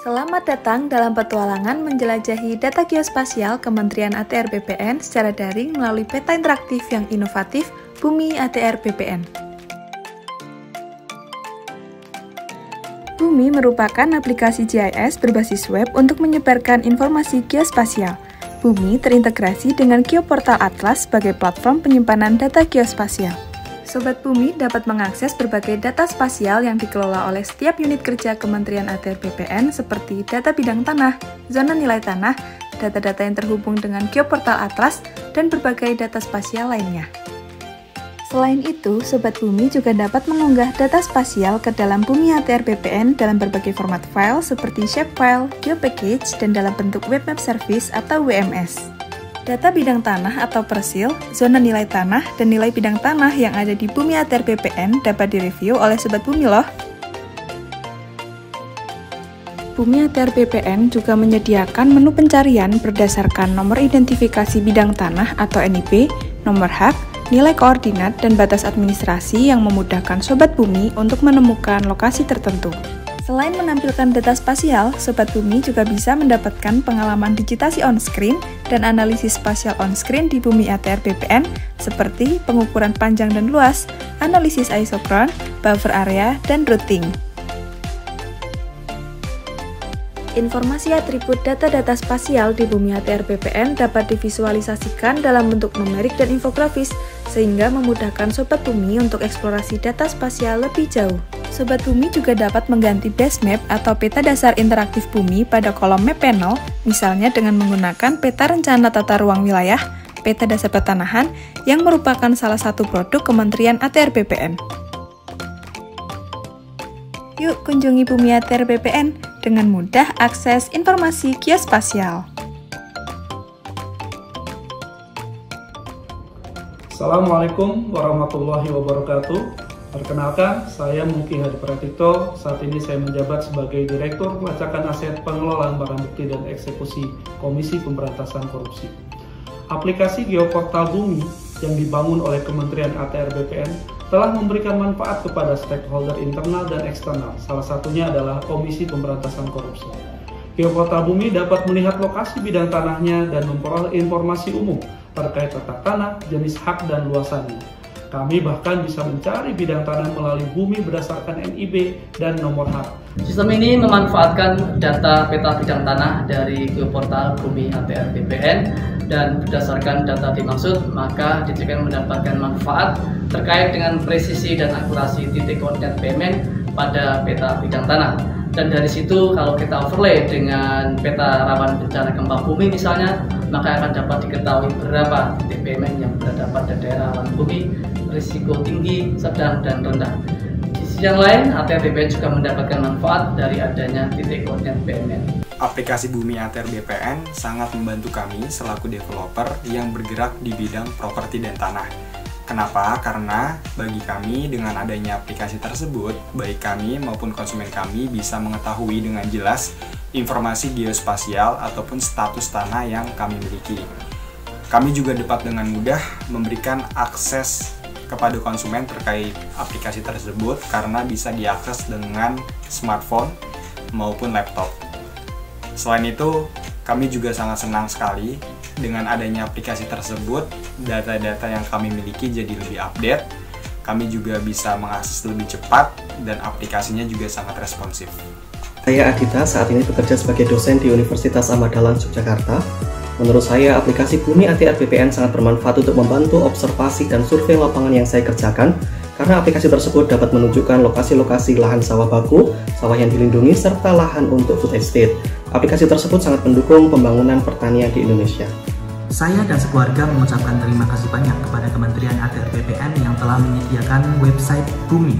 Selamat datang dalam petualangan menjelajahi data geospasial Kementerian ATR BPN secara daring melalui peta interaktif yang inovatif Bumi ATR BPN. Bumi merupakan aplikasi GIS berbasis web untuk menyebarkan informasi geospasial. Bumi terintegrasi dengan Geoportal Atlas sebagai platform penyimpanan data geospasial. Sobat Bumi dapat mengakses berbagai data spasial yang dikelola oleh setiap unit kerja Kementerian ATR BPN seperti data bidang tanah, zona nilai tanah, data-data yang terhubung dengan Geoportal Atlas, dan berbagai data spasial lainnya. Selain itu, Sobat Bumi juga dapat mengunggah data spasial ke dalam Bumi ATR BPN dalam berbagai format file seperti shapefile, geopackage, dan dalam bentuk web map service atau WMS. Data bidang tanah atau persil, zona nilai tanah, dan nilai bidang tanah yang ada di Bumi ATR BPN dapat direview oleh Sobat Bumi loh. Bumi ATR BPN juga menyediakan menu pencarian berdasarkan nomor identifikasi bidang tanah atau NIB, nomor hak, nilai koordinat, dan batas administrasi yang memudahkan Sobat Bumi untuk menemukan lokasi tertentu. Selain menampilkan data spasial, Sobat Bumi juga bisa mendapatkan pengalaman digitasi on-screen dan analisis spasial on-screen di Bumi ATR BPN seperti pengukuran panjang dan luas, analisis isokron, buffer area, dan routing. Informasi atribut data-data spasial di Bumi ATR BPN dapat divisualisasikan dalam bentuk numerik dan infografis, sehingga memudahkan Sobat Bumi untuk eksplorasi data spasial lebih jauh. Sobat Bumi juga dapat mengganti base map atau peta dasar interaktif Bumi pada kolom map panel, misalnya dengan menggunakan peta rencana tata ruang wilayah, peta dasar pertanahan, yang merupakan salah satu produk Kementerian ATR BPN. Yuk kunjungi Bumi ATR BPN dengan mudah akses informasi geospasial. Assalamualaikum warahmatullahi wabarakatuh. Perkenalkan, saya Muki Hadi Pratipto. Saat ini saya menjabat sebagai Direktur Pelacakan Aset Pengelolaan Barang Bukti dan Eksekusi Komisi Pemberantasan Korupsi. Aplikasi Geoportal Bumi yang dibangun oleh Kementerian ATR BPN telah memberikan manfaat kepada stakeholder internal dan eksternal, salah satunya adalah Komisi Pemberantasan Korupsi. Geoportal Bumi dapat melihat lokasi bidang tanahnya dan memperoleh informasi umum terkait tata tanah, jenis hak, dan luasannya. Kami bahkan bisa mencari bidang tanah melalui Bumi berdasarkan NIB dan nomor hak. Sistem ini memanfaatkan data peta bidang tanah dari Geoportal Bumi ATR BPN, dan berdasarkan data dimaksud, maka dijamin mendapatkan manfaat terkait dengan presisi dan akurasi titik koordinat PMN pada peta bidang tanah. Dan dari situ kalau kita overlay dengan peta rawan bencana gempa bumi misalnya, maka akan dapat diketahui berapa titik PMN yang berada pada daerah rawan bumi, risiko tinggi, sedang, dan rendah. Di sisi yang lain, ATR BPN juga mendapatkan manfaat dari adanya titik koordinat PMN. Aplikasi Bumi ATR BPN sangat membantu kami selaku developer yang bergerak di bidang properti dan tanah. Kenapa? Karena bagi kami dengan adanya aplikasi tersebut, baik kami maupun konsumen kami bisa mengetahui dengan jelas informasi geospasial ataupun status tanah yang kami miliki. Kami juga dapat dengan mudah memberikan akses kepada konsumen terkait aplikasi tersebut karena bisa diakses dengan smartphone maupun laptop. Selain itu, kami juga sangat senang sekali dengan adanya aplikasi tersebut, data-data yang kami miliki jadi lebih update, kami juga bisa mengakses lebih cepat, dan aplikasinya juga sangat responsif. Saya Adita, saat ini bekerja sebagai dosen di Universitas Ahmad Dahlan, Yogyakarta. Menurut saya, aplikasi Bumi ATR BPN sangat bermanfaat untuk membantu observasi dan survei lapangan yang saya kerjakan, karena aplikasi tersebut dapat menunjukkan lokasi-lokasi lahan sawah baku, sawah yang dilindungi, serta lahan untuk food estate. Aplikasi tersebut sangat mendukung pembangunan pertanian di Indonesia. Saya dan sekeluarga mengucapkan terima kasih banyak kepada Kementerian ATR BPN yang telah menyediakan website Bumi,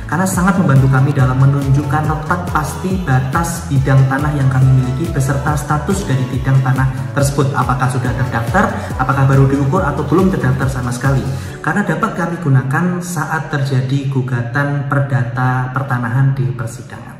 karena sangat membantu kami dalam menunjukkan letak pasti batas bidang tanah yang kami miliki beserta status dari bidang tanah tersebut, apakah sudah terdaftar, apakah baru diukur, atau belum terdaftar sama sekali, karena dapat kami gunakan saat terjadi gugatan perdata pertanahan di persidangan.